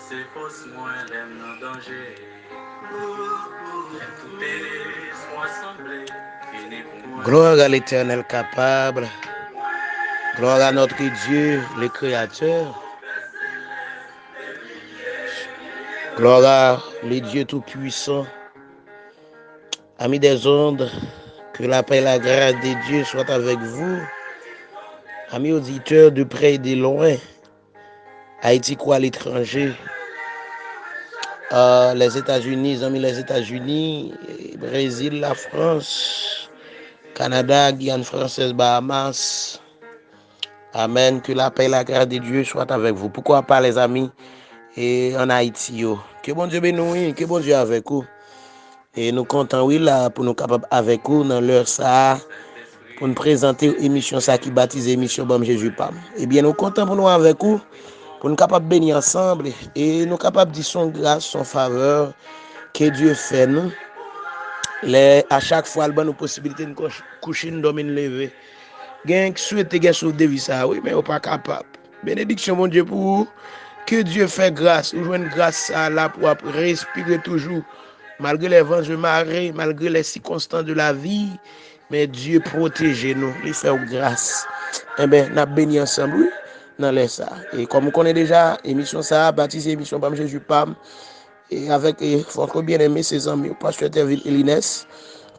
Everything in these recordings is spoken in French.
C'est fausse moins l'aime en danger. Tout est soit semblé. Gloire à l'Éternel capable. Gloire à notre Dieu, le Créateur. Gloire à le Dieu Tout-Puissant. Amis des ondes, que la paix et la grâce de Dieu soient avec vous. Amis auditeurs de près et de loin, Haïti quoi à l'étranger, les États-Unis, amis les États-Unis, Brésil, la France, Canada, Guyane française, Bahamas. Amen. Que la paix et la grâce de Dieu soient avec vous. Pourquoi pas les amis et en Haïti? Que bon Dieu bénisse, que bon Dieu avec vous. Et nous comptons oui là pour nous capables avec vous dans l'heure ça pour nous présenter l'émission ça qui baptise l'émission Bam Jésus Pam. Eh bien nous comptons pour nous avec vous pour nous capables bénir ensemble et nous capables de dire son grâce, son faveur que Dieu fait nous. À chaque fois, il y a une possibilité de coucher, de dormir, de lever. Gen qui souhaite gen sous dévi ça, oui, mais on pas capable. Bénédiction, mon Dieu, pour vous. Que Dieu fait grâce. Vous jouez une grâce à là pour respirer toujours. Malgré les vents de marée, malgré les circonstances de la vie, mais Dieu protège nous. Il fait grâce. Eh bien, nous avons béni ensemble, oui, dans les ça. Et comme vous connaissez déjà, émission ça, baptisé émission Bam Jésus Pam, et avec votre bien-aimé, ses amis, pasteur Terville Elines,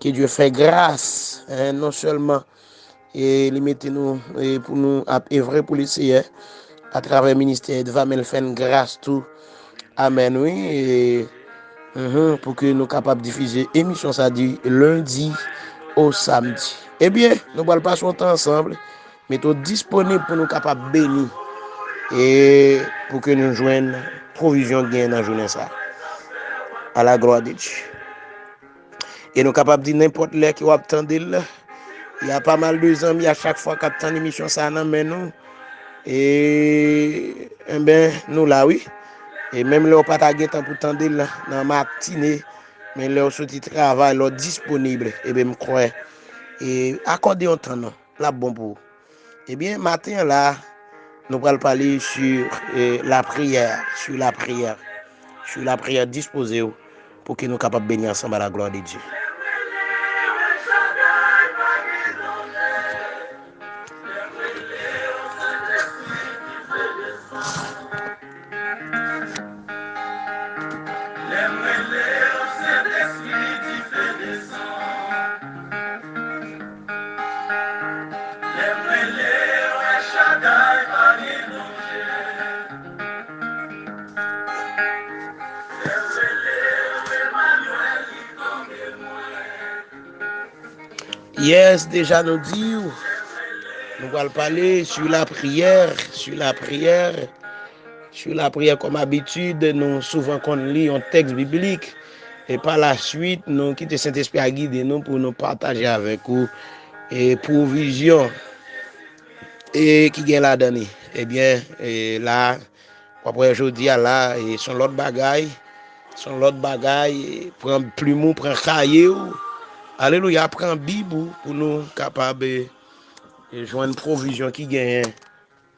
que Dieu fait grâce, hein, non seulement et limitez-nous pour nous œuvrer pour l'essayer à travers le ministère de Vamel fait grâce tout. Amen, oui. Et, pour que nous capables de diffuser l'émission ça dit lundi au samedi. Eh bien, nous allons passer son temps ensemble, mais tout disponible pour nous capables de bénir et pour que nous joignons provision gain dans la journée ça. À la gloire de Dieu. Et nous capables de dire n'importe l'air qui va attendre. Il y a pas mal de amis à chaque fois qu'on attend l'émission ça mais nous. Et ben nous là oui. Et même là on pas taguer temps pour attendre là dans matinée mais là on sorti travail là disponible et ben me croire et accorder un temps non là bon pour. Et bien matin là nous allons parler sur la prière, sur la prière disposée pour que nous soyons capables de bénir ensemble à la gloire de Dieu. Yes, déjà nous dit, nous allons parler sur la prière, comme habitude, nous souvent qu'on lit un texte biblique et par la suite, nous quittons Saint-Esprit à guider nous pour nous partager avec vous et provision et qui gagne la donne. Eh bien, et là, après aujourd'hui là, et son l'autre bagaille, prend plumeau, prend cahier. Alléluia, prend Bible pour nous capables de joindre provision qui gagne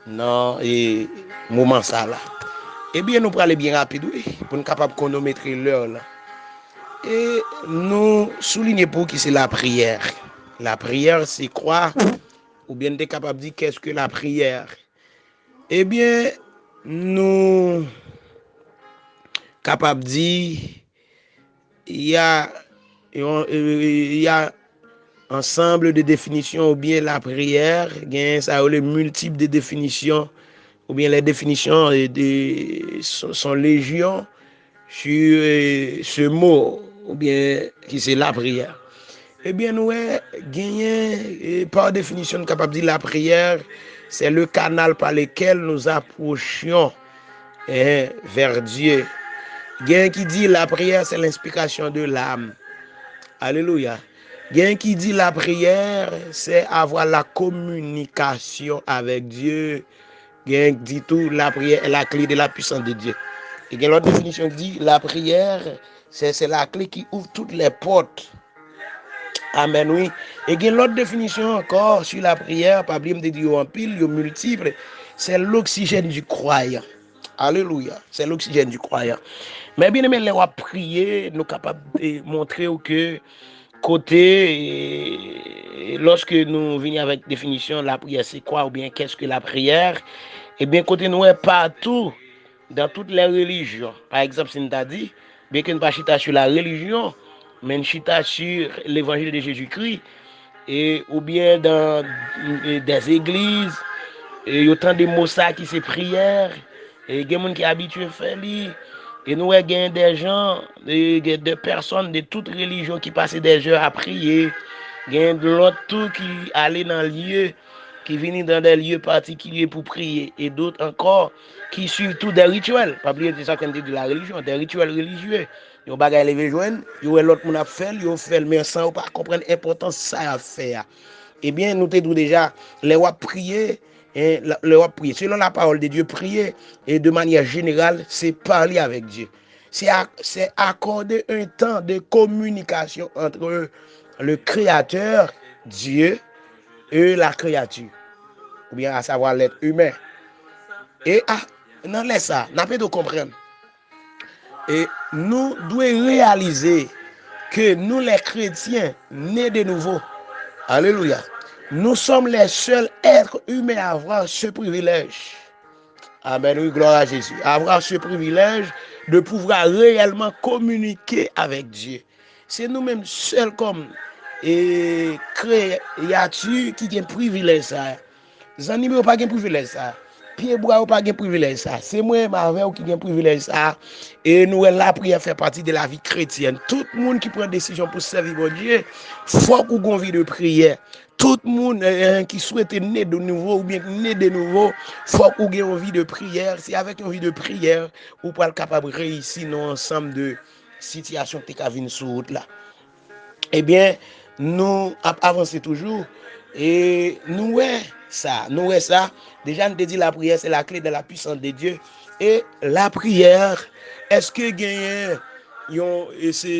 dans et moment ça là. Eh bien, nous parler bien rapide oui, pour nous capables chronométrer l'heure là. Et nous souligner pour qui c'est la prière. La prière c'est quoi ou bien tu es capable de dire qu'est-ce que la prière? Eh bien, nous capable de dire il y a ensemble de définitions ou bien la prière, ça a les multiples de définitions ou bien les définitions sont légion sur ce mot ou bien qui c'est la prière. Eh bien nous gagner par définition capable de dire la prière, c'est le canal par lequel nous approchons vers Dieu. Gain qui dit la prière c'est l'inspiration de l'âme. Alléluia. Gain qui dit la prière, c'est avoir la communication avec Dieu. Gain qui dit tout, la prière est la clé de la puissance de Dieu. Et gain l'autre définition qui dit la prière, c'est la clé qui ouvre toutes les portes. Amen, oui. Et gain l'autre définition encore sur la prière, pas oublier de dire en pile, multiple, c'est l'oxygène du croyant. Alléluia. C'est l'oxygène du croyant. Mais bien aimé, les prier, nous sommes capables de montrer que côté, lorsque nous venons avec définition, la prière c'est quoi ou bien qu'est-ce que la prière, eh bien côté nous est partout, dans toutes les religions. Par exemple, si nous t'a dit, bien que nous ne pas chita sur la religion, mais nous chita sur l'évangile de Jésus-Christ, et, ou bien dans des églises, et autant de mots ça qui c'est prière, et il y a des gens qui sont habitués à faire. Et nous avons des gens, des personnes de toutes religions qui passent des heures à prier. Il y a de l'autre tout qui allaient dans le lieu, qui viennent dans des lieux particuliers pour prier. Et d'autres encore qui suivent tous des rituels. Pas oublier ça qu'on dit de la religion, des rituels religieux. Ils ont bagay lever joindre, ils ont l'autre monde a fait, ils ont fait mais sans pas comprendre l'importance ça à faire. Eh bien, nous t'ai dit déjà, les rois prier. Et le prier. Selon la parole de Dieu, prier et de manière générale, c'est parler avec Dieu. C'est accorder un temps de communication entre le Créateur, Dieu, et la créature. Ou bien à savoir l'être humain. Et non, laisse ça, n'a pas de comprendre. Et nous devons réaliser que nous, les chrétiens, nés de nouveau, alléluia, nous sommes les seuls êtres humains à avoir ce privilège. Amen, oui, gloire à Jésus. Avoir ce privilège de pouvoir réellement communiquer avec Dieu. C'est nous-mêmes seuls comme créatures qui ont privilège ça. Les animaux n'ont pas de privilège ça. Pieds-bois n'ont pas de privilège ça. C'est moi-même avec qui ont privilège ça. Et nous, la prière fait partie de la vie chrétienne. Tout le monde qui prend une décision pour servir mon Dieu, il faut qu'on ait envie de prière. Tout le monde qui souhaite naître de nouveau ou bien naître de nouveau, il faut qu'on ait envie de prière. C'est avec envie de prière qu'on peut être capable de réussir dans ensemble de situations qui viennent sur route là. Eh bien, nous avançons toujours et nous ça. Déjà, nous te dit la prière, c'est la clé de la puissance de Dieu. Et la prière, est-ce que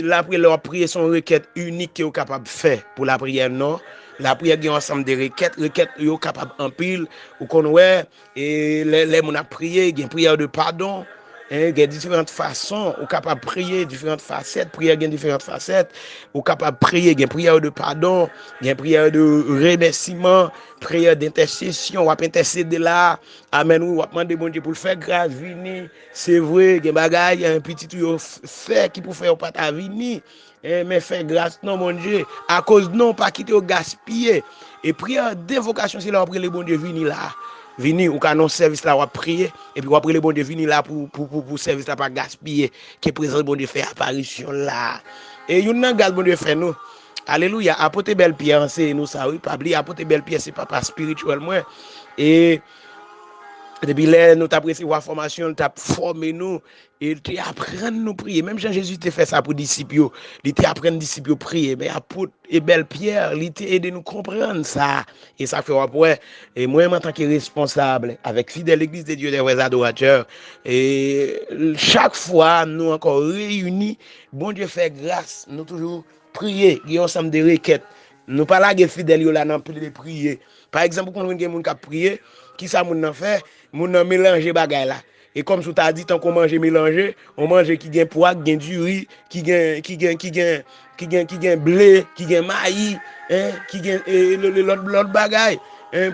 la prière son requête unique qui est capable de faire pour la prière? Non. La prière a un ensemble de requêtes est capable en pile ou qu'on ouais et les gens a prié, il y a une prière de pardon. Il y a différentes façons, on est capable de prier, différentes facettes, prière il y a différentes facettes, on est capable de prier, il y a une prière de pardon, il y a une prière de remerciement, prière d'intercession, on va intercéder là, amen, on va demander bon Dieu pour le faire grâce, venir, c'est vrai, il y a un bagage, il y a un petit truc fait qui pour faire pas ta venir, mais faire grâce, non mon Dieu, à cause non, pas quitter au gaspiller, et prière d'évocation, c'est là après le bon Dieu venir là. Vini ou quand non service là, on va prier et puis on va prier le bon Dieu venir là pour service là pas gaspiller qui présent bon Dieu fait apparition là et yon nan gal bon Dieu fait nous alléluia apporter belle pierre c'est nous ça oui pas oublier apporter belle pierre c'est pas spirituellement et depuis là nous t'a recevoir formation nous t'a formé nous et tu apprendre nous prier même Jean Jésus t'a fait ça pour disciples il t'a apprendre disciples prier mais apporter et belle pierre il t'a aider nous comprendre ça et ça fait après et moi en tant que responsable avec fidèle l'église de Dieu des vrais adorateurs et chaque fois nous encore réunis bon Dieu fait grâce nous toujours prier il y a ensemble de requêtes nous pas là fidèle là non plus de prier par exemple quand on gen moun qui prier qui ça moun nan fait moun nan mélanger bagay là et comme tu t'as dit tant qu'on mange mélanger on mange qui gagne poids qui gagne du riz qui gagne blé qui gagne maïs hein qui gagne l'autre bagay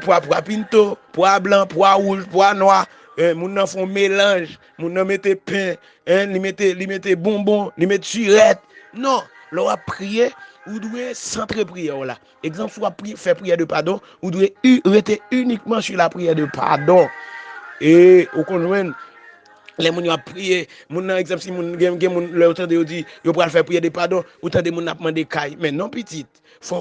poids pinto poids blanc poids rouge poids noir moun nan font mélange moun nan mette pain li mette bonbon li mette surette non l'on a prié vous devez centrer prière là. Exemple, soit faire prière de pardon, vous devez rester uniquement sur la prière de pardon. Et au conjoint, les gens ont prié, mon exemple si mon le temps de dit, yo pral faire prière de pardon, autant de moun a demandé caille, mais non petite. Faut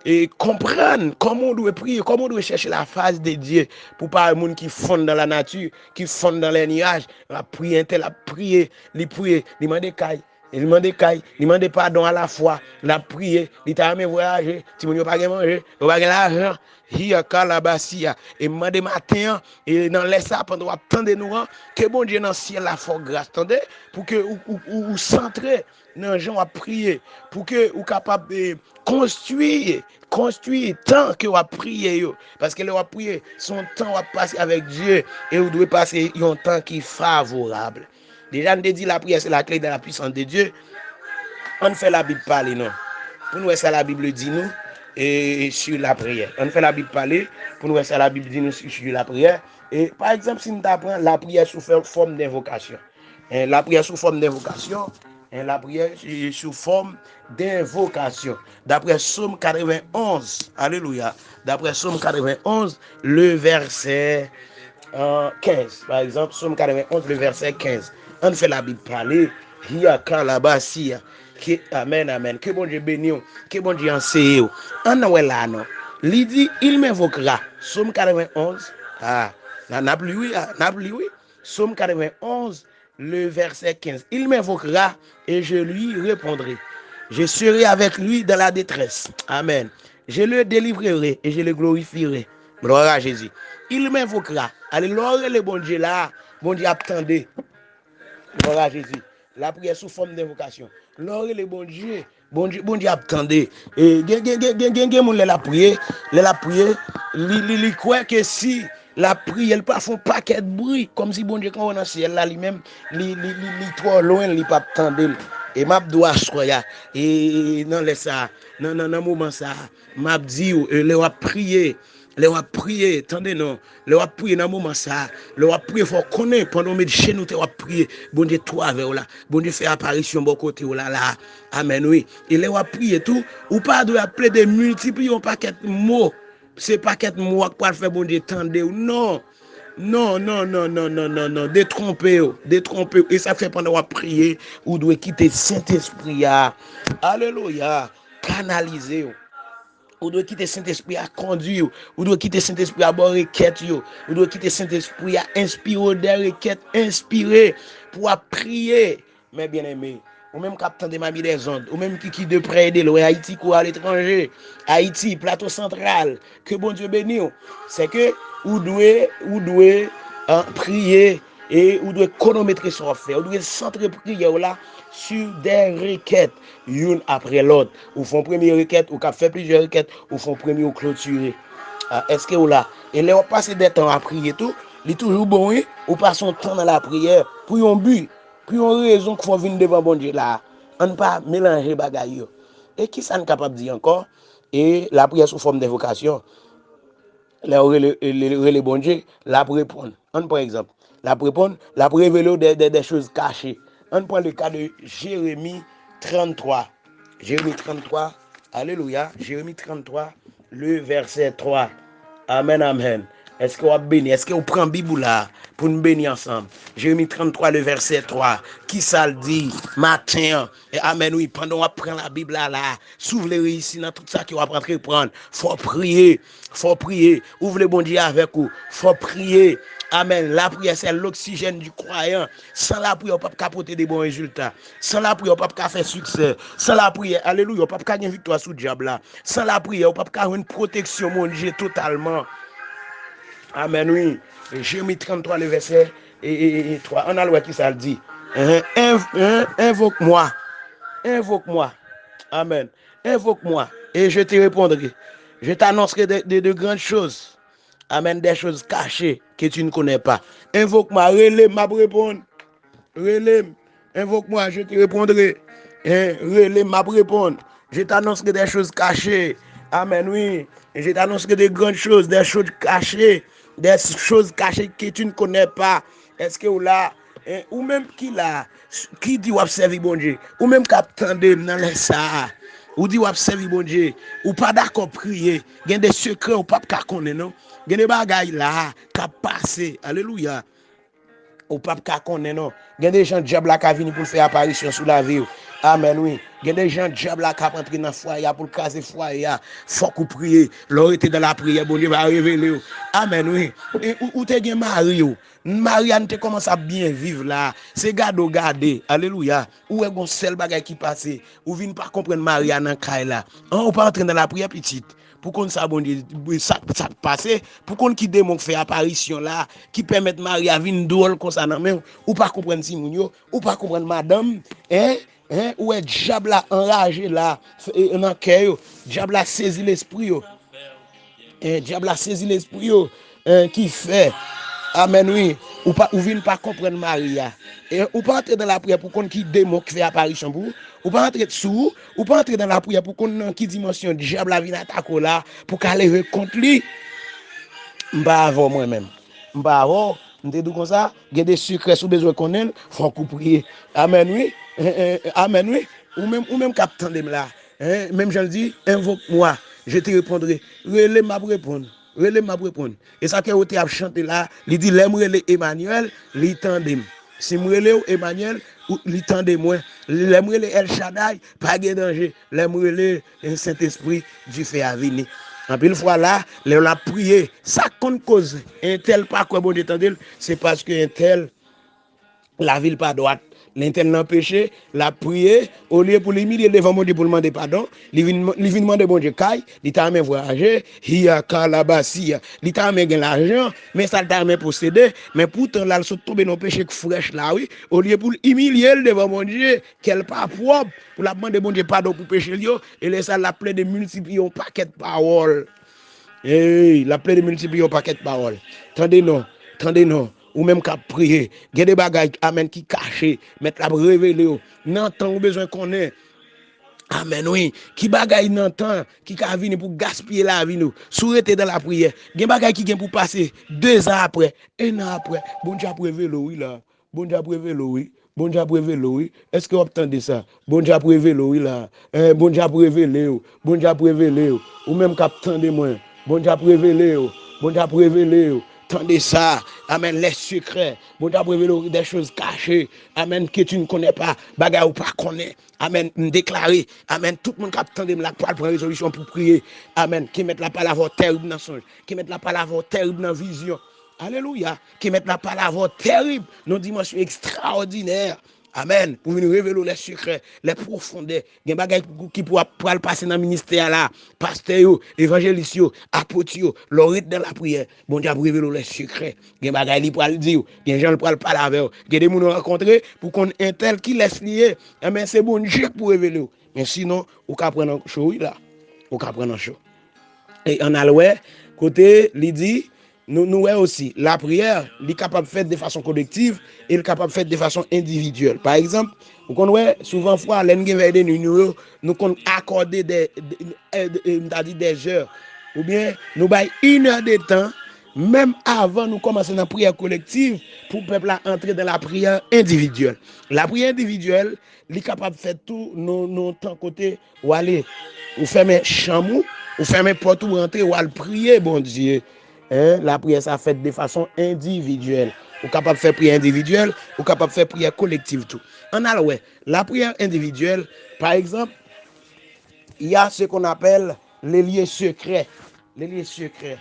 et comprendre comment on doit prier, comment on doit chercher la face de Dieu pour pas un monde qui fonde dans la nature, qui fonde dans les nuages, la prière, la prier, les prier, demander caille. il demande caille, il demande pardon à la fois, la prier, il t'a même voyager, tu m'as pas manger, ou pas l'argent, hier calabasia et demande matin et dans laisse ça pendant attendre nous que bon Dieu dans le ciel la fort grâce, attendez pour que ou centrer dans gens à prier pour que ou capable de construire tant que vous prier parce que le va prier son temps va passer avec Dieu et vous devez passer un temps qui est favorable. Déjà, on dit la prière, c'est la clé de la puissance de Dieu. On fait la Bible parler, non. Pour nous, ça la Bible dit nous et sur la prière. On fait la Bible parler, pour nous, ça la Bible dit nous sur la prière. Et par exemple, si nous apprenons la prière sous forme d'invocation. La prière sous forme d'invocation. La prière sous forme d'invocation. D'après Psaume 91, alléluia. D'après Psaume 91, le verset 15. Par exemple, Psaume 91, le verset 15. On fait la Bible parler. Amen, amen. Que bon Dieu bénisse, que bon Dieu enseigne. On est là, non. Il dit, il m'invoquera. Psaume 91. N'a plus, oui. Psaume 91, le verset 15. Il m'invoquera et je lui répondrai. Je serai avec lui dans la détresse. Amen. Je le délivrerai et je le glorifierai. Gloire à Jésus. Il m'invoquera. Allez, l'heure le bon Dieu là. Bon Dieu attendez. Gloire à Jésus. La prière sous forme d'invocation. L'heure le bon Dieu attendez. Et la prière, il croit que si la prière pas font paquet de bruit comme si bon Dieu quand on dans ciel là lui-même li trop loin li pas attendre et m'a doit soya et non laisse ça non moment ça m'a dit le va prier attendez non le va prier dans moment ça le va prier faut connaître pendant que chez nous te va prier bon Dieu toi avec là bon Dieu fait apparition bon côté là amen oui et le va prier tout ou pas doit appeler de multiplier un paquet de mots. C'est pas qu'être moi qui faire bon Dieu tendre non détromper et ça fait pendant prier ou doit quitter Saint-Esprit alléluia canaliser ou doit quitter Saint-Esprit à conduire ou doit quitter Saint-Esprit à boire requête ou doit quitter Saint-Esprit à inspirer des requêtes inspirer pour prier mes bien-aimés ou même capitaine de Mami des ondes, ou même qui de près et de loin, Haïti ou à l'étranger, Haïti, plateau central, que bon Dieu bénisse, c'est que vous devez prier et vous devez chronométrer son affaire, vous devez centrer prière là sur des requêtes, une après l'autre. Ou font première requête, ou fait plusieurs requêtes, ou font premier ou clôturer. Est-ce que vous là? Et là, on passe des temps à prier tout, il est toujours bon, oui, ou passe son temps dans la prière pour un but. Puis on raison qu'il faut venir devant bon Dieu là. On ne pas mélanger bagaille. Et qui ça n'est capable de dire encore? Et la prière sous forme d'invocation. Le bon Dieu, la pour répondre. On par exemple, la pour répondre, la pour révéler des choses cachées. On prend le cas de Jérémie 33. Jérémie 33, alléluia. Jérémie 33, le verset 3. Amen, amen. Est-ce que vous béni? Est-ce que vous prenez la Bible là pour nous bénir ensemble? Jérémie 33, le verset 3. Qui ça le dit? Matin. Et amen, oui. Pendant qu'on prend la Bible là, s'ouvrez ici dans tout ça qui va prendre. Faut prier. Ouvrez le bon Dieu avec vous. Faut prier. Amen. La prière, c'est l'oxygène du croyant. Sans la prière, on ne peut pas capoter des bons résultats. Sans la prière, on ne peut pas faire succès. Sans la prière, alléluia, on ne peut pas gagner victoire sous le diable là. Sans la prière, on ne peut pas avoir une protection, mon Dieu, totalement. Amen, oui. Jérémie 33, le verset 3. On a le qui ça le dit. Invoque-moi. Amen. Invoque-moi et je te répondrai. Je t'annoncerai de grandes choses. Amen, des choses cachées que tu ne connais pas. Invoque-moi, relève, m'a répondre. Relève, invoque-moi, je te répondrai. Relève, m'a répondre. Je t'annoncerai des choses cachées. Amen, oui. Et je t'annoncerai de grandes choses, des choses cachées que tu ne connais pas. Est-ce que vous là, ou même qui dit observer bon Dieu, ou même qui attendait dans les ça. Ou dit ou servir bon Dieu, ou pas d'accord prier, il y a des secrets ou pas connaître non, il y a des bagailles là qui passé. Alléluia. Ou pas connaître non. Il y a des gens diable là qui viennent pour faire apparition sous la vie. Amen oui. Il y a des gens diable là qui entrer dans foyer pour caser foyer. Faut qu'on prie. L'heure était dans la prière, bon Dieu va révéler Amen, oui. Ou te gen Mario. Marianne te commence à bien vivre là. C'est gado gade. Alléluia. Ou est gon seul bagay qui passe. Ou vin pas comprendre Marianne en kay là. On pas entrer dans la prière petite. Pour qu'on ça bon Dieu, ça passe. Pour qu'on qui démon fait apparition là, qui permet Maria vin drôle comme ça nan men. Ou pas comprendre si moun yo, ou pas comprendre madame, ou est diable là enragé là, dans cœur, diable a saisi l'esprit yo. Diable a saisi l'esprit qui fait amen oui ou vient pas comprendre Maria et ou pas entrer dans la prière pour qu'on qui démon qui fait apparition pour ou pas entrer dessous ou pas entrer dans la prière pour qu'on qui dimension diable a vient attaquer là pour qu'elle lever contre lui m'pa avant moi-même m'pa avant m'te dit comme ça il y a des secrets sous besoin connaître faut qu'on prier amen oui amen oui ou même captain là même je le dis invoque moi je te répondrai relais m'a répondre relais m'a répondre et ça que vous avez chanté là il dit l'aime relais Emmanuel li tandem si me relais Emmanuel li tandem moi l'aime relais El Shaddai pas de danger l'aime relais Saint-Esprit du fait à venir en pile fois là on a prié ça compte cause un tel pas quoi bon d'étendre c'est parce que un tel la ville pas droite l'interne péché la prier au lieu pour l'humilier devant mon Dieu pour demander pardon il vient demander bon Dieu caille il t'a même voyager hiya kalabasia il t'a même l'argent mais ça t'a même posséder mais pourtant là il se tomber dans péché fraîche là oui au lieu pour humilier devant mon Dieu qu'elle pas propre pour la demander bon Dieu pardon pour péché lui et laisser ça la plaie de multiplier un paquet de paroles la plaie de multiplier un paquet de paroles tendez non ou même qu'à prier, il y a des bagages amen qui cachés, mettre la révéler nan temps ou besoin qu'on ait. Amen oui, qui bagaille nan temps qui ka venir pour gaspiller la vie nous, souhaiter dans la prière. Il y a bagaille qui vient pour passer 2 ans après, 1 an après, bon Dieu a révélé oui là. Bon Dieu a révélé oui. Bon Dieu a révélé oui. Est-ce que vous entendez ça? Bon Dieu a révélé oui là. Bon Dieu a révélé bon Dieu a révélé ou même qu'à attendre moi. Bon Dieu a révélé bon Dieu a révélé tendez ça, amen, les secrets, bon Dieu a révélé des choses cachées, amen, que tu ne connais pas, bagarre ou pas connaît, amen, déclarer, amen, tout le monde qui attend de la prendre résolution pour prier, amen, qui met la parole terrible dans son songe, qui met la parole terrible dans vision, alléluia, qui met la parole terrible dans dimension extraordinaire. Amen. Pour nous révéler les secrets, les profondeurs. Il y a des bagages qui pourra passer dans le ministère là. Pasteur, évangéliste, apôtre, l'orite dans la prière. Bon Dieu a révélé les secrets. Il y a des bagages qui pourra le dire. Il y a des gens qui pourra parler avec eux. Il y a des gens qui rencontrer pour qu'on ait un tel qui laisse lier. Amen. C'est bon Dieu pour révéler. Mais sinon, on peut prendre un show là. On peut prendre un show. Et on a le côté, il dit. Nous aussi, la prière, il est capable de faire de façon collective et il est capable de faire de façon individuelle. Par exemple, nous connaissons souvent fois, nous accorder des heures ou bien nous baillons 1 heure de temps, même avant nous commencer la prière collective pour le peuple entrer dans la prière individuelle. La prière individuelle, il est capable de faire tout nos temps côté ou aller, ou fermer chambre, ou fermer porte ou rentrer ou aller prier, bon Dieu. La prière, ça fait de façon individuelle. Ou capable de faire prière individuelle, ou capable de faire prière collective tout. En allant, la prière individuelle, par exemple, il y a ce qu'on appelle les lieux secrets. Les lieux secrets.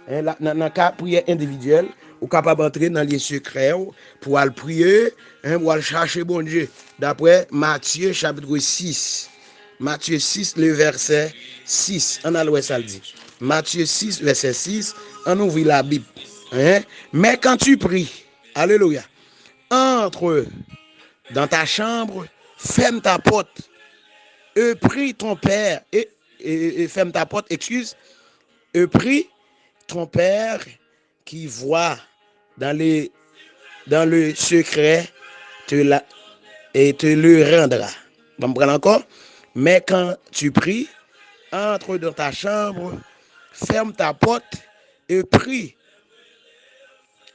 Dans le cas de prière individuelle, ou capable d'entrer dans les lieux secrets pour aller prier, pour aller chercher bon Dieu. D'après Matthieu chapitre 6. Matthieu 6, le verset 6. En allant, ça le dit. Matthieu 6, verset 6. On ouvre la Bible. Mais quand tu pries, alléluia, entre dans ta chambre, ferme ta porte, et prie ton Père, et ferme ta porte, excuse, et prie ton Père qui voit dans le secret et te le rendra. On me prend encore. Mais quand tu pries, entre dans ta chambre, ferme ta porte et prie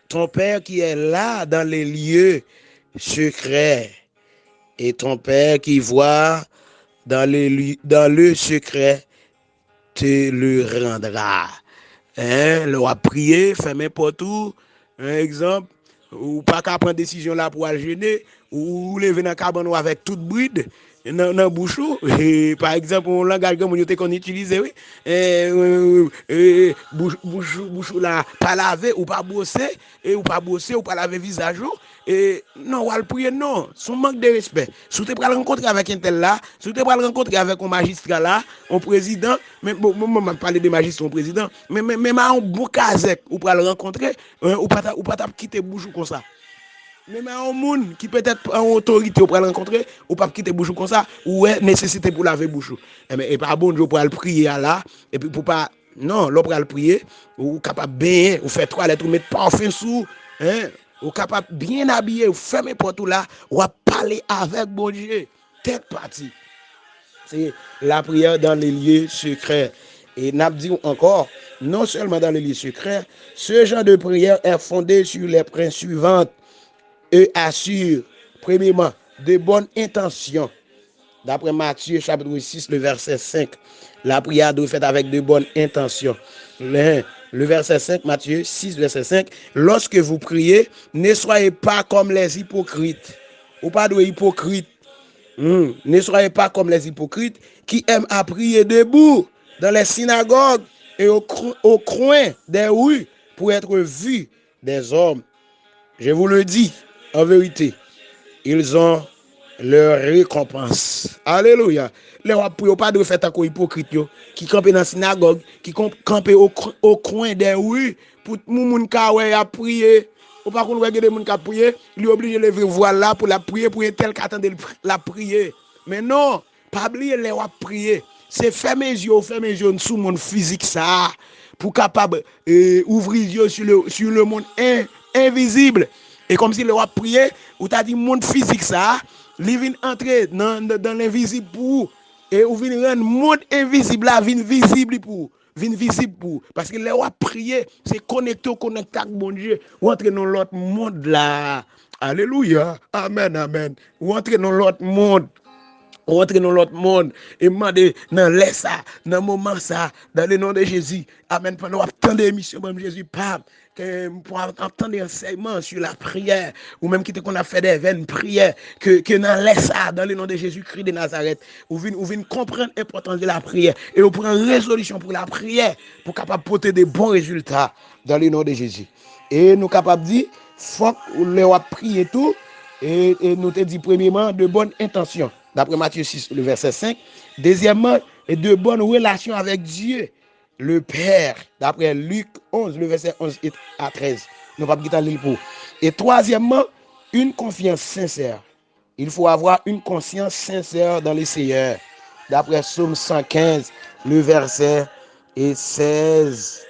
ton Père qui est là dans les lieux secrets. Et ton Père qui voit dans le secret te le rendra. Le a prié, fermez pas tout. Un exemple, ou pas qu'à prendre décision là pour aller gêner, ou lever dans cabane avec toute bride, dans bouchou par exemple on langage que mon qu'on utilise oui bouchou là pas laver ou pas bosser ou pas laver visage et non ou le prier non son manque de respect si tu pas rencontrer avec un tel là si tu pas rencontrer avec un magistrat là un président mais bon moi parler de magistrat un président mais un bon kazek ou pas le rencontrer ou pas quitter bouchou comme ça. Mais un monde qui peut-être en autorité pour le rencontrer, ou pas quitter bouchou comme ça, ou est nécessité pour laver bouchou. Et pas bon Dieu pour le prier là, et puis pour pas, non, l'on pour le prier, ou capable bien, ou faire trois lettres, ou mettre parfum sous, hein, ou capable bien habillé, ou fermer porte là, ou parler avec bon Dieu, tête partie. C'est la prière dans les lieux secrets. Et n'a dit encore, non seulement dans les lieux secrets, ce genre de prière est fondé sur les principes suivants et assure, premièrement, de bonnes intentions. D'après Matthieu chapitre 6, le verset 5, la prière doit être faite avec de bonnes intentions. Le verset 5, Matthieu 6, verset 5, lorsque vous priez, ne soyez pas comme les hypocrites. Ou pas de hypocrites. Ne soyez pas comme les hypocrites qui aiment à prier debout dans les synagogues et au coin des rues pour être vus des hommes. Je vous le dis, en vérité, ils ont leur récompense. Alléluia. Les gens ne pas de faire un hypocrite qui campent dans la synagogue, qui campent au coin des rues pour que les gens prier. Ou pas qu'on regarde les gens qui prier, ils sont obligés de lever voix là pour la prier, pour un tel qui attend la prier. Mais non, pas oublier les gens prier. C'est fermer les yeux sous le monde physique ça, pour capable ouvrir les yeux sur le monde invisible. Et comme si le roi priait, ou t'as dit monde physique ça, il vient entrer dans l'invisible pour, et ou vient rendre monde invisible là, vient visible pour. Vient visible pour. Parce que le roi prier, c'est connecter avec mon Dieu, ou entrer dans l'autre monde là. Alléluia. Amen, amen. Ou entrer dans l'autre monde. Rentrer dans l'autre monde et demander dans l'air dans le moment ça, dans le nom de Jésus. Amen. Pendant tant d'émissions, même Jésus parle, pour entendre des enseignements sur la prière, ou même qu'on a fait des vaines prières, que dans l'air ça, dans le nom de Jésus-Christ de Nazareth, ou venez comprendre l'importance de la prière et vous prenez résolution pour la prière, pour capable porter des bons résultats dans le nom de Jésus. Et nous capables de dire, faut que nous prier tout, et nous te dit premièrement de bonnes intentions. D'après Matthieu 6, le verset 5. Deuxièmement, de bonnes relations avec Dieu, le Père. D'après Luc 11, le verset 11 à 13. Nous ne pouvons pas lire pour. Et troisièmement, une confiance sincère. Il faut avoir une conscience sincère dans les Seigneur. D'après Psaume 115, le verset 16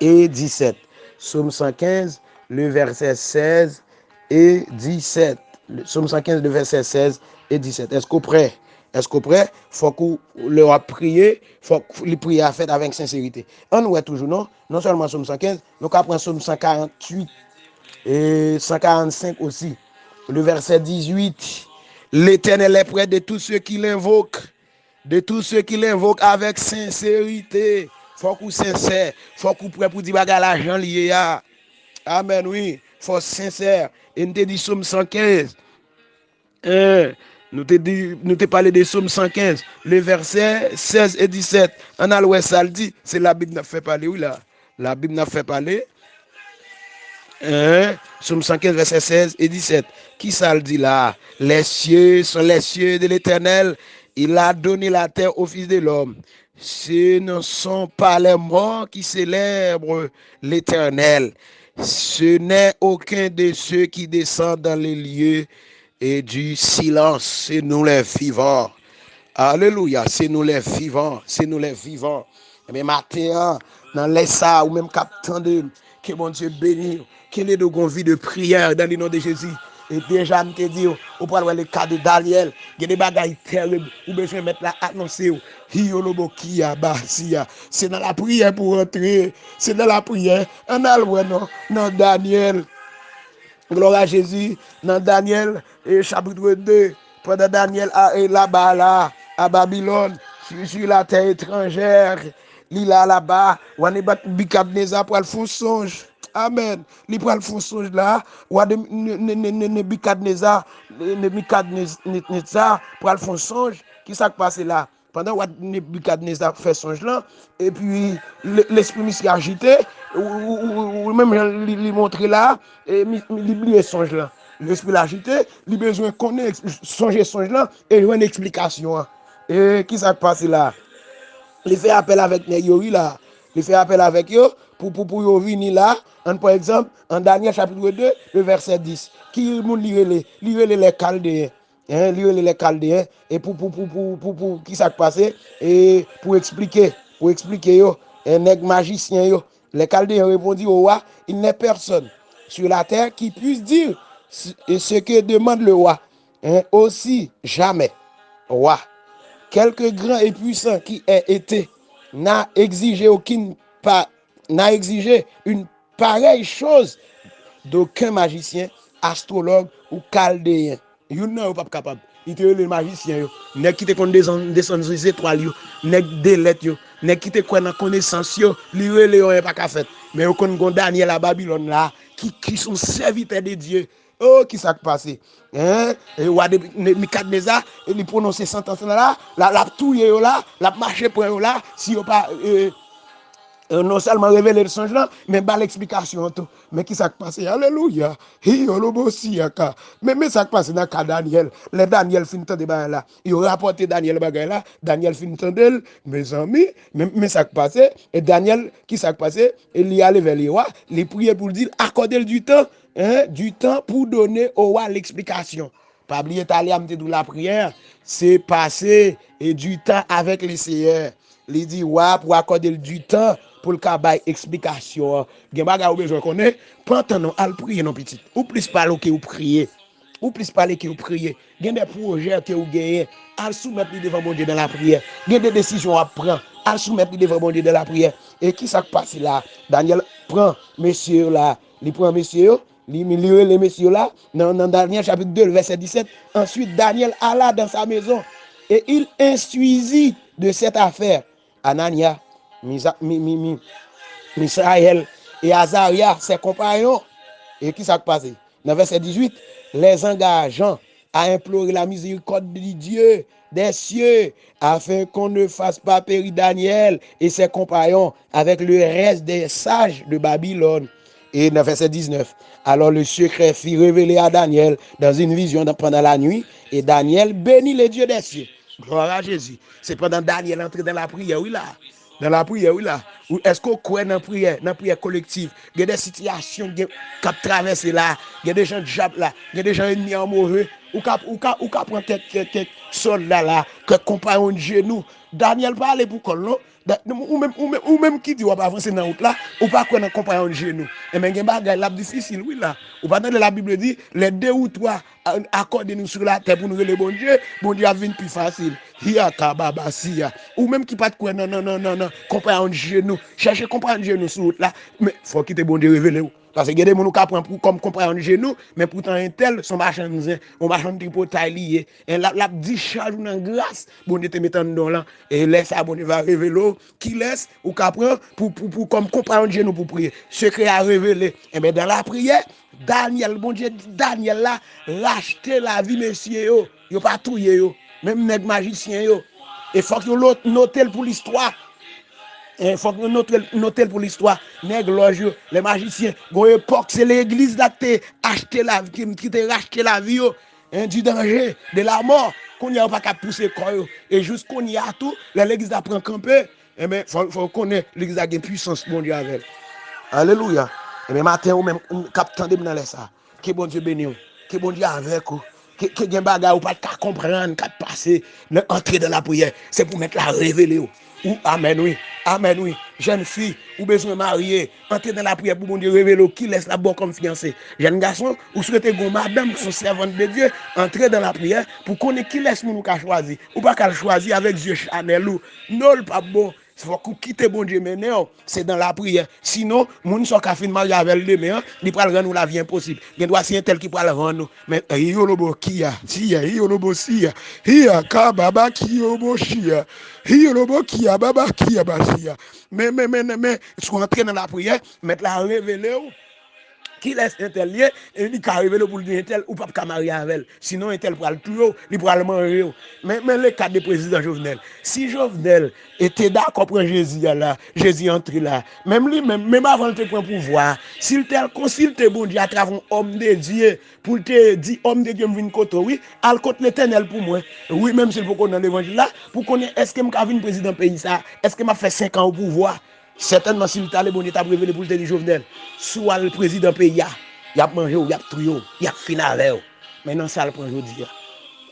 et 17. Psaume 115, le verset 16 et 17. Psaume 115, le verset 16 et 17. Est-ce qu'on prêt? Est-ce qu'on prêt? Faut qu'on leur prier, faut que les prières faites avec sincérité. On voit toujours non seulement Psaume 115, nous apprenons Psaume 148 et 145 aussi. Le verset 18. L'Éternel est près de tous ceux qui l'invoquent. De tous ceux qui l'invoquent avec sincérité. Faut qu'on sincère. Faut qu'on prêt pour dire bagarre l'argent lié. Amen, oui. Faut sincère. Et nous te dit Psaume 115. Nous te parlé de Psaume 115. Le verset 16 et 17. On a l'ouest ça le dit. C'est la Bible n'a fait parler. Oui là. La Bible n'a fait parler. Psaume 115, verset 16 et 17. Qui ça le dit là? Les cieux sont les cieux de l'Éternel. Il a donné la terre au Fils de l'homme. Ce ne sont pas les morts qui célèbrent l'Éternel. Ce n'est aucun de ceux qui descendent dans les lieux et du silence. C'est nous les vivants. Alléluia. C'est nous les vivants. C'est nous les vivants. Mais matin, dans les ça, ou même captant de que mon Dieu bénisse, qu'il ait de vie de prière dans le nom de Jésus. Et déjà, je te dis, on peut voir le cas de Daniel, il y a des bagailles terribles, ou besoin de mettre la annoncer, c'est dans la prière pour entrer, c'est dans la prière. On a le non, Daniel, gloire à Jésus, dans Daniel, chapitre 2, pendant Daniel là-bas, là, à Babylone, sur la terre étrangère, il là là-bas, on est battu Bicabneza pour le fou songe. Amen. Li pral fon songe là, roi de Nebukadnezar, Nebukadnezar pral fon songe, qui ça qui passe là? Pendant que Nebukadnezar fait songe là, et puis l'esprit m'y agité, ou même lui montrer là, et lui songe là. L'esprit agité, il besoin qu'on ait songe là, et il y a une explication. Et qui ça qui passe là? Il fait appel avec Neyori là. Il fait appel avec eux pour venir là. Par exemple, en Daniel chapitre 2, le verset 10. Qui lire les Chaldéens. Lire les Chaldéens. Et pour qui ça passe? Et pour expliquer yo. Un nègre magicien yo. Les Chaldéens répondit au roi, il n'est personne sur la terre qui puisse dire ce que demande le roi. Aussi jamais, roi, quelque grand et puissant qui ait été, n'a exigé une pareille chose d'aucun magicien, astrologue ou chaldéen. Yon nan pas capable. Il te le magicien yo, nek qui te kon descendre sur les étoiles yo, nek délet yo, nek qui te kon dans connaissance yo, li rele yo pas ka fait. Mais yo kon Daniel à Babylone là qui sont serviteurs de Dieu. Oh, qui s'est passé? Et roi de Nebukadnezar, il prononce sentence là, la touye là, la marche pour là, si yo pas non seulement révéler le songe là, mais pas l'explication tout. Mais qui s'est passé? Alléluia. Mais ça passe dans le cas Daniel. Les Daniel fin de bagay là. Il a rapporté Daniel bagay là. Daniel fin de mes amis. Mais ça passé. Et Daniel, qui s'est passé? Il y allé vers les rois. Il priait pour dire accorder du temps pour donner au roi l'explication. Pas oublier la prière. C'est passer et du temps avec les seigneurs. Il dit ouais pour accorder du temps pour le cabay explication. Gen bagay ou besoin connaît, prends temps non al prier non petit. Ou plus parler que ou prier. Ou plus parler que ou prier. Gen des projets que ou gagner, al soumettre devant mon Dieu dans la prière. Gen des décisions à prendre, al soumettre devant mon Dieu dans la prière. Et qui ça passe là? Daniel prend messieurs là, il prend messieurs, il lire les messieurs là dans Daniel chapitre 2 verset 17. Ensuite Daniel alla dans sa maison et il instruisit de cette affaire Anania, Misaël et Azaria, ses compagnons. Et qui s'est passé? Dans verset 18, les engageant à implorer la miséricorde de Dieu des cieux, afin qu'on ne fasse pas périr Daniel et ses compagnons avec le reste des sages de Babylone. Et dans verset 19, alors le secret fut révélé à Daniel dans une vision pendant la nuit, et Daniel bénit le Dieu des cieux. Gloire à Jésus. C'est pendant Daniel entré dans la prière, oui là. Dans la prière, oui là. Ou est-ce qu'on croit dans la prière collective? Il y a des situations qui traversent là. Il y a des gens de jab là. Il y a des gens ennemis en mauvais. Ou qu'à prendre quelques soldats là, quelques compagnons de genoux. Daniel parle pour qu'on non? Ou même qui dit ou pas avancer dans la route là, ou pas qu'on a compagnon de genoux. Et mais il y a des choses difficiles, oui là. Ou pas dans la Bible dit, les deux ou trois accordez-nous sur la terre pour nous le bon Dieu a venu plus facile. Ou même qui pas de quoi, non, compagnon de genoux. Cherchez compagnon de genoux sur la route là, mais faut quitter bon Dieu révéler. Parce que il y a des gens qui prennent comme compagnon de genoux, mais pourtant un tel, son marchand de tripotaille lié. Et la 10 charges dans grâce, bon Dieu te mettant dans là. Et laisse ça, bon Dieu va révéler, qui laisse, ou qu'après, pour comme compagnon de genoux pour prier. Secret à révéler. Et bien dans la prière, Daniel, bon Dieu, Daniel là, racheter la vie, messieurs, yo pas touye yo. Même les magiciens yo. Et faut que vous notez pour l'histoire. Il faut que nous noter pour l'histoire. Nègre, les magiciens, à l'époque, c'est l'église qui a acheté la vie, qui a racheté la vie, du danger, de la mort, qu'on n'y a pas qu'à pousser corps. Et jusqu'on y a tout, l'église apprend camper. Eh bien, il faut connaître l'église a une puissance, bon Dieu, avec elle. Alléluia. Et bien, matin, ou même, capitaine de dans ça. Que bon Dieu bénisse, que bon Dieu avec vous. Que gen bagay ou pas comprendre, qu'à passer, entrer dans la prière, c'est pour mettre la révéler. Ou amen oui, jeune fille, ou besoin de marier, entrer dans la prière pour bon Dieu révéler qui laisse la bonne comme fiancé. Jeune garçon, ou souhaitez que madame, son servante de Dieu, entrer dans la prière pour connaître qui laisse nous choisir. Ou pas qu'à choisir avec Dieu Chanel ou non pas bon. Il faut qu'on quitte bon Dieu maintenant, c'est dans la prière. Sinon, moun sont ka fin mariage avec demain, il va rendre nous la vie impossible. Il doit c'est un tel qui va le rendre nous. Mais yolobo kia, tia, yolobo sia, hiya ka baba kiyobo shia, yolobo kia baba kia basia. Mais, soit entrer dans la prière, mettre la révéler qui laisse un tel lié, et il peut arriver pour dire un tel ou pas marier avec elle. Sinon, un tel pour le tuer, il pourra le manger. Mais le cas de président Jovenel, si Jovenel était d'accord pour Jésus là, Jésus entré là, même avant de prendre pouvoir, s'il tel consulte bon Dieu à travers un homme de Dieu, pour te dire homme de Dieu me vient côté, oui, al côté l'éternel pour moi. Oui, même s'il faut qu'on dans l'évangile là, pour connaître est-ce que je suis président pays ça, est-ce que m'a fait 5 ans au pouvoir. Certainement, si le bon État révélé pour le dire Jovenel, soit le président pays, il a mangé, il a tué, il a fini avec. Maintenant, ça le prend aujourd'hui.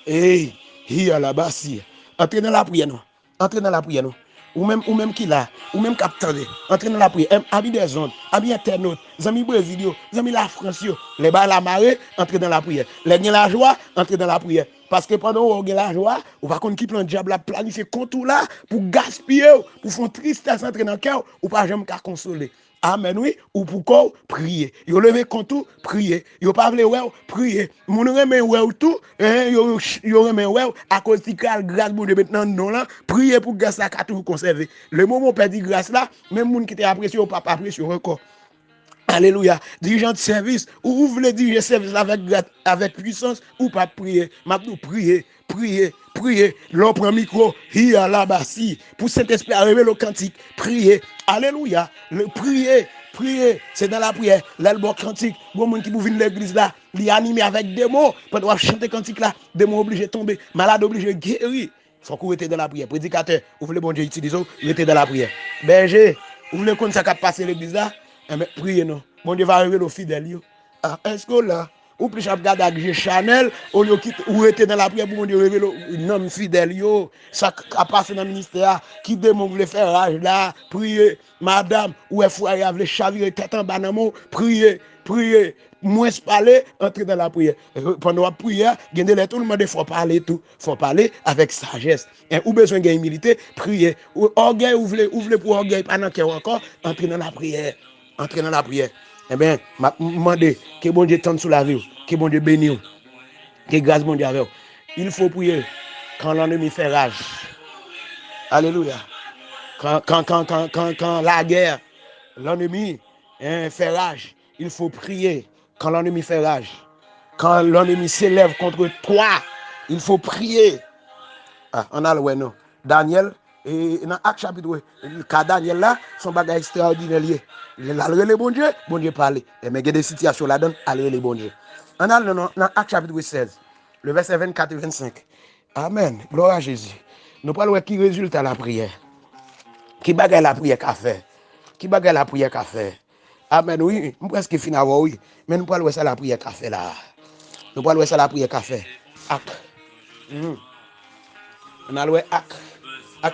Hey, il y a la bassi. Entrez dans la prière, non. Entrez dans la prière, non. Ou même qui là, ou même capteur, entrez dans la prière. Amis des zones, amis internautes, amis brésilien, amis la France, les bas la marée, entrez dans la prière. Les gens la joie, entrez dans la prière. Parce que pendant qu'on a la joie, ou par contre qui prend le diable à planifier contour là pour gaspiller, pour faire tristesse entrer dans le cœur, ou pas jamais qu'à consoler. Amen, oui, ou pour quoi prier. Yo levé contour, prier. Yo pas vle ouais, prier. Moun remen ouais tout, yo remen ouais à cause de grâce bon Dieu maintenant non là, prier pour grâce ça ka tout conserver. Le moment perdu grâce là, même moun qui était apprécié ou pas apprécié encore. Alléluia. Dirigeant de service, ou vous voulez diriger service avec puissance, ou pas prier. Maintenant, prier. L'on prend micro, hier là-bas, si. Pour cet esprit arriver le cantique, prier. Alléluia. Prier. C'est dans la prière. L'album cantique, bon monde qui venir l'église là, il animé avec des mots. Pendant chanter cantique là, des mots obligés de tomber, malade obligé de guérir. Faut qu'on était dans la prière. Prédicateur, vous voulez bon Dieu utiliser, vous êtes dans la prière. Berger, vous voulez qu'on ça passe l'église là? Mais priez non. Bon Dieu va arriver aux fidèles. Est-ce que là, ou plus à regarder avec Chanel, ou était dans la prière pour bon Dieu révéler un homme fidèle. Ça a passé dans le ministère, qui demande de faire rage là, priez, madame, ou est foyer avec chavirer tête en bas dans mon, priez. Moins parler, entrer dans la prière. Pendant la prière, tout le monde faut parler tout. Faut parler avec sagesse. Ou besoin de humilité, prier. Ou orgueil, ouvre pour orgueil, pendant qu'il y a encore, entrer dans la prière. Entrer dans la prière. Eh bien, m'a demandé que bon Dieu tente sous la vie, que bon Dieu bénisse, que grâce bon Dieu avec. Il faut prier quand l'ennemi fait rage. Alléluia. Quand la guerre, l'ennemi fait rage, il faut prier quand l'ennemi fait rage. Quand l'ennemi s'élève contre toi, il faut prier. Ah, on a le ouais, non. Daniel, et dans Acte chapitre, le cas Daniel là, son bagage extraordinaire lié. Il a le bon Dieu parle. Et mais il y a des situations là-dedans, aller le bon Dieu. On a dans Acte chapitre 16, le verset 24 et 25. Amen. Gloire à Jésus. Nous parlons qui résulte à la prière. Qui bagaille la prière qu'a fait. Qui bagaille la prière qu'a fait. Amen, oui. Nous presque fini à voir, oui. Mais nous parlons de la prière qu'a fait là. Nous parlons de la prière qu'a fait. Acte. On a loué Acte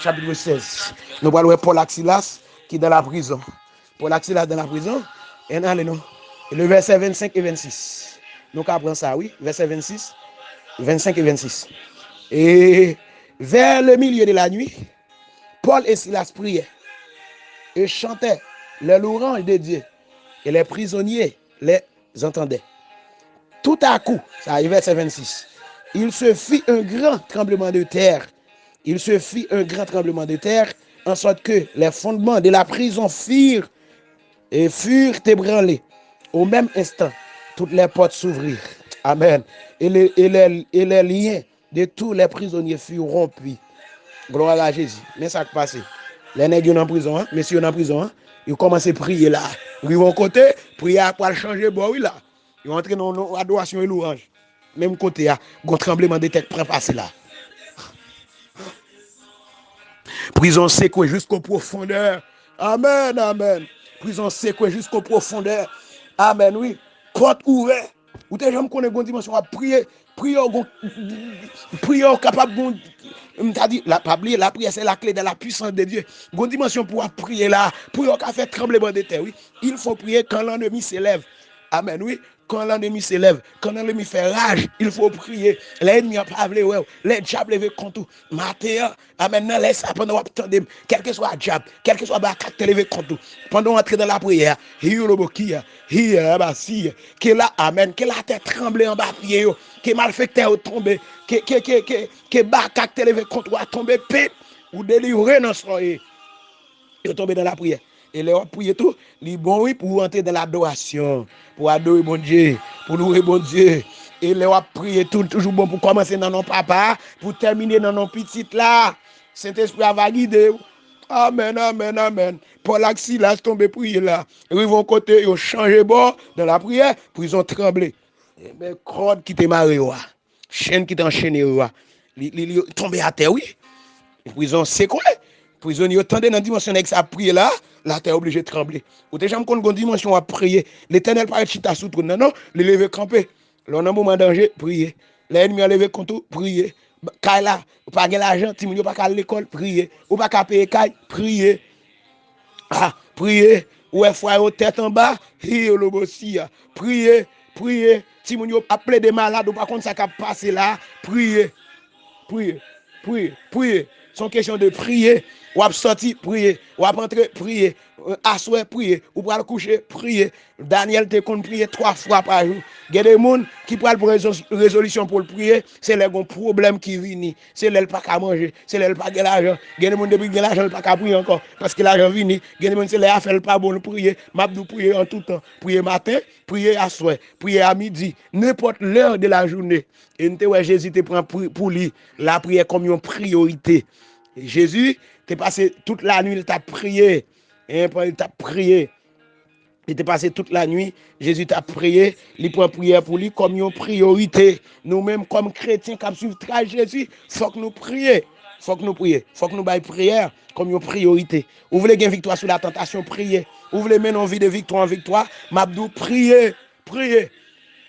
chapitre 16. Nous parlons de Paul Axilas qui est dans la prison. Paul Axilas dans la prison. Et le verset 25 et 26. Nous apprenons ça, oui. Verset 26, 25 et 26. Et vers le milieu de la nuit, Paul et Silas priaient et chantaient les louanges de Dieu. Et les prisonniers les entendaient. Tout à coup, ça arrive verset 26. Il se fit un grand tremblement de terre. En sorte que les fondements de la prison furent ébranlés. Au même instant, toutes les portes s'ouvrirent. Amen. Et les liens de tous les prisonniers furent rompus. Gloire à Jésus. Mais ça qui passe. Les nègres en prison, messieurs en prison, ils commencent à prier là. Ils vont côté, prier à quoi changer, bon oui là. Ils vont entrer dans l'adoration et louange. Même côté, il y a un tremblement de terre prend passer là. Prison secouée jusqu'aux profondeurs. Amen. Prison secouée jusqu'aux profondeurs. Amen, oui. Porte ouverte. Ou t'es jamais connaît une dimension à prier. Prière capable dit la prière c'est la clé de la puissance de Dieu. Une dimension pour prier là, prière qui fait tremblement de terre, oui. Il faut prier quand l'ennemi s'élève. Amen, oui. Quand l'ennemi s'élève, quand l'ennemi fait rage, il faut prier. L'ennemi n'a pas voulu, ouais. Les diables levé contre tout. Matin, amen, laisse ça pendant attendez, quel que soit le diable, quel que soit le cacte levé contre tout. Pendant entrer dans la prière, que là, amen, que la terre tremble en bas pied, que malfecteur tombe, que bas cacte levé contre toi tombe, paix, ou délivrer dans son il tombe dans la prière. Et là, on prie tout, il bon oui pour entrer dans l'adoration, pour adorer bon Dieu, pour louer bon Dieu. Et là, on prie tout, toujours bon pour commencer dans nos papa, pour terminer dans nos petites là. Saint-Esprit va guider. Amen, amen, amen. Paul Silas tombe prier là. Ils vont côté, ils ont changé bord dans la prière, puis ils ont tremblé. Mais corde qui te marre, chaîne qui t'enchaîne, ils tombé à terre, oui. Prison c'est quoi? Prisonnier tendez dans dimension avec sa prière là, la terre obligé de trembler. Ou déjà qu'on une dimension à prier, l'Éternel paraît chita sous trône. Non, le lever camper. Là on a un moment de danger, prier. L'ennemi a levé contre prier. Kaila, ou pas de l'argent, ti moun yo pas à l'école, prier. Ou pas payer kay, prier. Ah, prier. Ou fois au tête en bas, hi le bossia. Prier, prier. Ti moun yo appelé des malades ou pas contre ça qui passer là, prier. Prier, prier, prier. Son question de prier. Ou à sortir, prier. Ou à rentrer, prier. Asseoir, prier. Ou pour aller coucher, prier. Daniel te compte prier 3 fois par jour. Il y a des gens qui prennent pour résolution pour le prier. C'est les problèmes qui viennent. C'est les pas qu'à manger. C'est les pas de l'argent. Il y a des gens depuis que l'argent ne pas qu'à prier encore. Parce que l'argent vient. Il y a des gens qui les affaires pas bon prier. Mabdou prier en tout temps. Prier matin, prier à soir, prier à midi. N'importe l'heure de la journée. Et nous Jésus te prend pour lui la prière comme une priorité. Et Jésus t'es passé toute la nuit, il t'a prié. Et il t'a prié. Il était passé toute la nuit, Jésus t'a prié, il prend prière pour lui comme une priorité. Nous-mêmes, comme chrétiens qui suivent Jésus, il faut que nous prions. Faut que nous prions. Faut que nous baillons prière comme une priorité. Vous voulez gagner victoire sur la tentation, priez. Vous voulez mener une vie de victoire en victoire, Mabdou, priez, priez.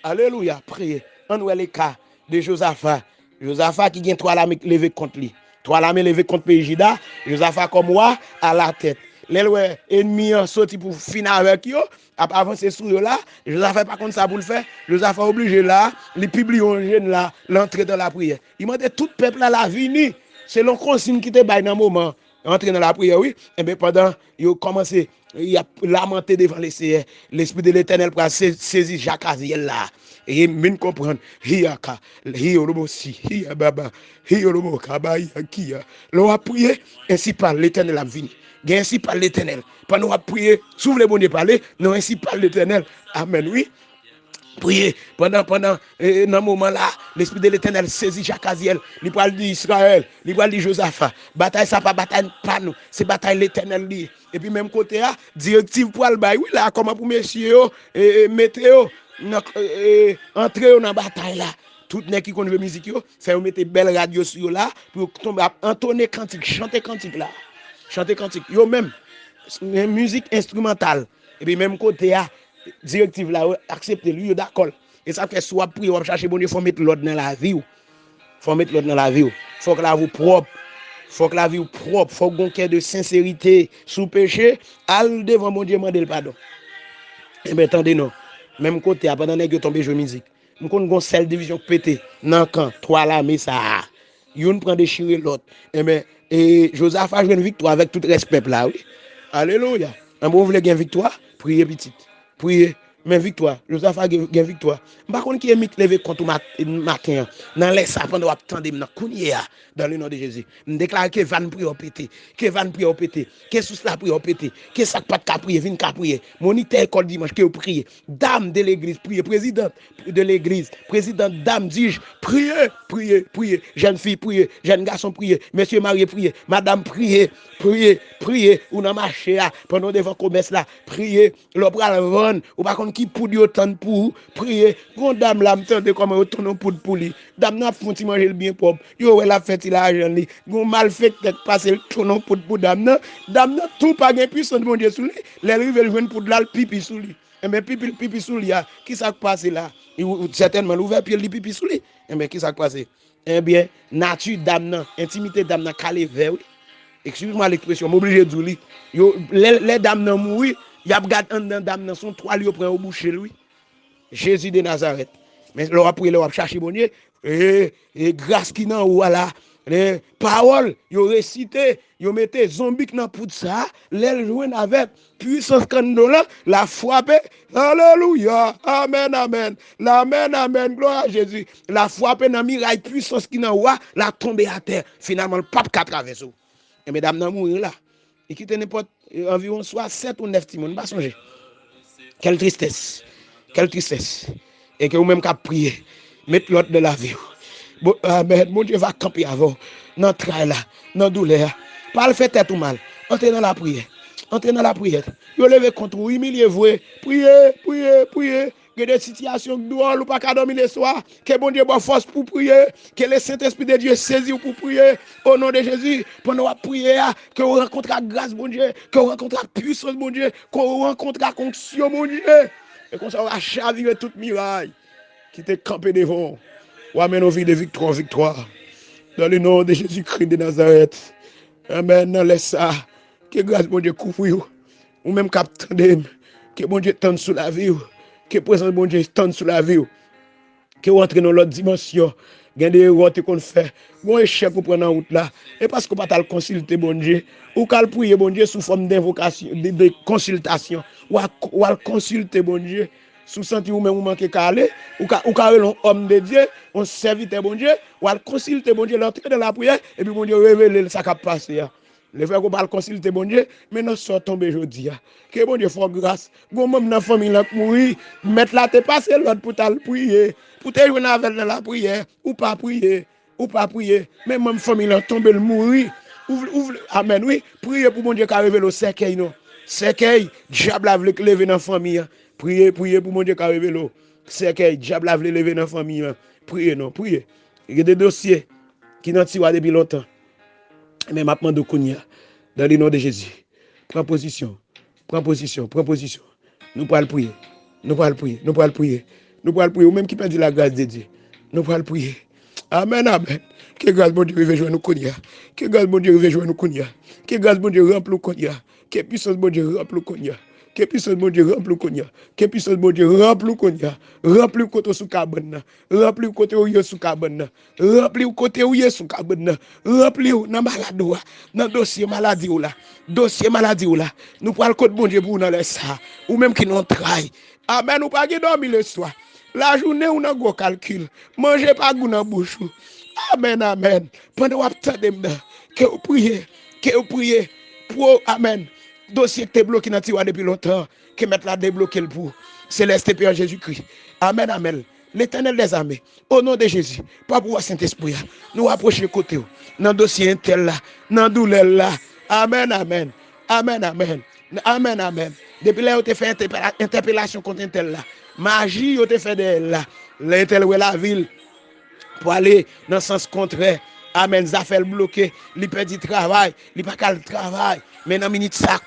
Alléluia, priez. On voit les cas de Josaphat. Josaphat qui gagne 3 lames levées contre lui. 3 lames levées contre Péjida. Josaphat comme moi à la tête. Les ennemis ont sorti pour finir avec eux. Après avancer sur eux là. Josaphat pas contre ça pour le faire. Josaphat obligé là. Les publics jeune là. L'entrée dans la prière. Il m'a dit tout peuple là la vini. C'est l'on consigne qui te baille dans le moment. Entrer dans la prière, oui. Et bien pendant, il a commencé, il a lamenté devant les Seigneurs. L'Esprit de l'Éternel pour saisir Jacques Aziel là. Et il comprendre. Hiaka, hiolobosi, hiababa, hioloboka, bayakia. L'on a prié, ainsi par l'Éternel a venu. Ainsi par l'Éternel. Pendant a prié, s'ouvre les bonnets parler, non, ainsi par l'Éternel. Amen, oui. Priez pendant dans ce moment-là, l'Esprit de l'Éternel saisit Jacques Aziel, il parle d'Israël, il parle de Josaphat. Bataille, ça pas bataille pas nous, c'est bataille l'Éternel. Et puis même côté là, directive pour le bail, oui là, comment pour messieurs, météo, entrer dans la bataille là. Tout le monde qui connaît la musique, fait mettre belle radio sur là, pour tomber entonner cantique, chanter cantique là. Chanter cantique. Yo même, musique instrumentale. Et puis même côté là, directive là accepter lui d'accord et ça fait soit prier ou chercher bon Dieu faut mettre l'ordre dans la vie faut mettre l'ordre dans la vie faut que la vie propre faut que la vie propre faut qu'on ait de sincérité sous péché al devant mon Dieu demander le pardon et ben attendez non même côté pendant nèg tomber jouer musique on connait gon seule division pété nan camp 3 là mais ça yon prend déchirer l'autre et ben et Josaphat joue une victoire avec tout respect là oui alléluia on vous voulez gagner victoire priez petite priez, mais victoire. Josaphat gagne victoire. Par contre, qui est mis levé contre matin, dans les sapins de attendre dans le nom de Jésus. Je déclare que van prier pété, que van prier pété, que sous la prier pété, que ça pas de prier, vinn ka prier. Moniteur école dimanche que prier. Dame de l'église prier, président de l'église, président dame dis prier, prier, prier, jeune fille prier, jeune garçon prier, monsieur marié prier, madame prier, prier, prier ou dans marché pendant devant commerce là, prier, le bras vendre ou par contre qui pour dire autant pour prier, grand dame là m'tende comme autant pour lui. Dame n'a font manger le bien propre. Yo la fête l'argent li. Gon mal fait tête passer le tournon pour dame n'a tout pas gain puissance de mon Dieu sous lui. Les rive joindre pour de la pipi sous lui. Et ben pipi sous lui qui ça passe là? Certainement l'ouvert pied li pipi sous lui. Et ben qui ça passe? Eh bien nature dame n'a, intimité dame n'a calé vers oui. Excuse-moi l'expression, m'obligé de dire les dames nan mouri, y a gade un dame nan son 3 li prend au boucher lui. Jésus de Nazareth. Mais l'on a prié, l'on a cherché, bon Dieu, et grâce qui n'en ou là, les paroles, ils ont récité, ils ont mis zombie dans pour ça, les jouent avec puissance candola, la frappe, alléluia, amen, amen, l'amen, amen, gloire à Jésus, la frappe dans miraille, puissance qui n'en ou la tomber à terre, finalement, le pape qui a traversé. Et mesdames, nan mourir là, et qui n'importe environ soit 7 ou 9 timons, pas songer. Quelle tristesse. Quelle tristesse. Et que vous-même qu'à prier, mettre l'autre de la vie. Bon, amen. Mon Dieu va camper avant. Dans le travail là, dans la douleur. Pas le fait tête ou mal. Entrez dans la prière. Entrez dans la prière. Vous levez contre vous, humiliez-vous. Priez, priez, priez. Que des situations douloureuses ou pas qu'à dormir le soir. Que bon Dieu bonne force pour prier. Que le Saint-Esprit de Dieu saisisse pour prier. Au nom de Jésus. Pendant que prier, que vous rencontrez la grâce, bon Dieu. Que vous rencontrez la puissance, bon Dieu. Que vous rencontrez la conction, bon Dieu. Et qu'on va chavirer toute miraille qui t'est campé devant. Ou amène nos vies de victoire en victoire. Dans le nom de Jésus-Christ de Nazareth. Amen. Laisse ça. Que grâce, bon Dieu, couvre. Ou même captain, que bon Dieu tende sous la vie. Que présence, bon Dieu, tende sous la vie. Que vous entrez dans l'autre dimension. Il y a des erreurs qu'on fait. Bon échec pour prendre en route là. Et parce qu'on ne peut pas le consulter, bon Dieu. Ou qu'à le prier, bon Dieu, sous forme d'invocation, de consultation. Ou à le consulter, bon Dieu. Sous senti ou même ou manquer qu'à aller. Ou qu'à un homme de Dieu. On serviteur, bon Dieu. Ou à le consulter, bon Dieu. L'entrer dans la prière. Et puis, bon Dieu, révéler ça qui a passé. Les frères qu'on parle consulter bon Dieu, mais nous sommes tombés aujourd'hui. Que bon Dieu fasse grâce. Bon même dans la famille là mourir, mettre là te passer l'autre pour t'aller prier, pour te jouer avec dans la prière ou pas prier, ou pas prier. Mais même famille là tomber le mourir. Amen oui, prier pour bon Dieu qui arrive le cercueil non. Cercueil, diable a voulu lever dans la famille. Prier pour bon Dieu qui arrive le cercueil, diable a voulu lever dans la famille. Prier non, prier. Il y a des dossiers qui n'ont tiré depuis longtemps. Mais maintenant, de Kounia, dans le nom de Jésus, prends position, prends position, prends position. Nous pouvons le prier, nous pouvons le prier, nous pouvons le prier, nous pouvons le prier, ou même qui perdit la grâce de Dieu. Nous pouvons le prier. Amen, amen. Que grâce, bon Dieu, rejoigne nous Kounia. Que grâce, bon Dieu, rejoigne nous Kounia. Que grâce, bon Dieu, remplit Kounia. Que puissance, bon Dieu, remplit Kounia. Que puissance, bon Dieu, remplit Kounia. Que puissance, bon Dieu, remplit Kounia. Remplis côté sous cabane. Remplis côté où il sous cabane. Remplis côté où il sous cabane. Remplis dans malade dans dossier maladie là. Dossier maladie là. Nous prenons le code bon Dieu pour nous laisser ça. Ou même qui nous travaille. Amen, nous pas dormir le soir. La journée on a gros calcul. Manger pas goût dans bouche. Amen, amen. Pendant que vous attendez, que vous priez pour amen. Dossier qui est bloqué dans tiroir depuis longtemps, que mettre la débloquer le pour. Céleste Père Jésus-Christ. Amen, amen. L'Éternel des armées, au nom de Jésus, pas pour Saint-Esprit, nous approcher le côté, dans le dossier intel là, dans la douleur là. Amen, amen. Amen, amen. Amen, amen. Depuis là, vous avez fait interpellation contre intel là. Magie, vous avez fait de là. L'intel ou la ville pour aller dans le sens contraire. Amen, ça fait le bloqué, il perd du travail, il pas qu'à le travail. Mais dans minute ça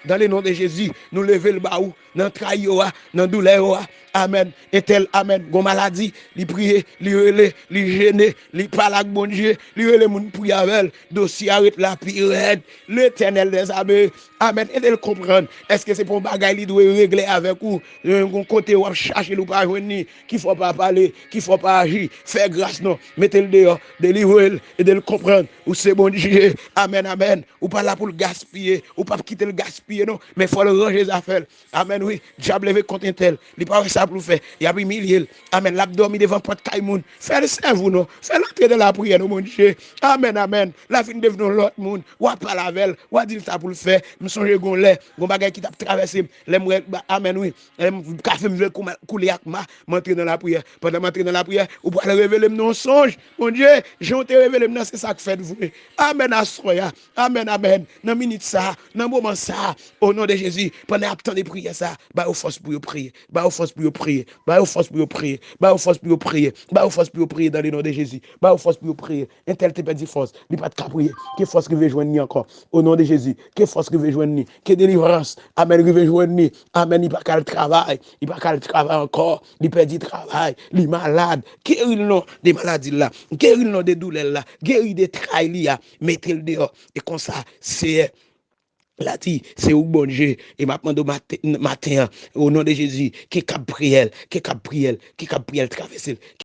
dans le nom de Jésus, nous lever le baou, dans trahi dans douleur. Amen. Et tel amen, gon maladie, li prier, li relé, li gêner, li parler avec bon Dieu, li relé moun prier avec, dossier arrête la pire. L'Éternel des armées. Amen. Et de le comprendre. Est-ce que c'est pour bagay li doit régler avec ou un côté ou chercher ou pas joindre, qu'il faut pas parler, qu'il faut pas agir, faire grâce non, mettez le dehors, délivrer et de le comprendre. Ou c'est bon Dieu. Amen, amen. Ou pas là pour le gaspiller, ou pas quitter le gaspiller non, mais faut le ranger les affaires. Amen, oui. Diable levé contre un tel. Il pas ça pour faire. Il y a pris milliers. Amen. L'abdomen devant porte Kaimoun. Fais le cerveau non. Fais l'entrée de la prière non mon Dieu. Amen, amen. La fin devant l'autre monde. Ou pas la veille. Ou dire ça pour le faire. Me songe gon lait, gon bagay qui t'a traversé. Amen, oui. Café me couler avec moi. M'entrer dans la prière. Pendant m'entrer dans la prière, ou pour le révéler non songe. Mon Dieu, j'ai te révélé non c'est ça que fait vous. Amen assoya. Amen, amen. Dans minute ça, dans moment ça, au nom de Jésus, pendant temps de prière ça, bah au force pour prier. Bah au force pour prier. Bah au force pour prier. Bah au force pour prier. Bah au force pour prier dans le nom de Jésus. Bah au force pour prier. Un tel te perdit force, il pas de prier. Que force qui veut joindre encore au nom de Jésus. Que force qui veut joindre, que délivrance. Amen, qui veut joindre. Amen, il pas qu'à le travail, il pas qu'à le travail encore, il perdit travail, il malade. Guéris le nom des maladies là, guéris le nom des douleurs là, guéris des trails là, mettez le dehors et comme ça c'est La dit, c'est où bon Dieu. Et maintenant, matin, au nom de Jésus, qui cap prière, qui cap prière, qui cap prière traverser.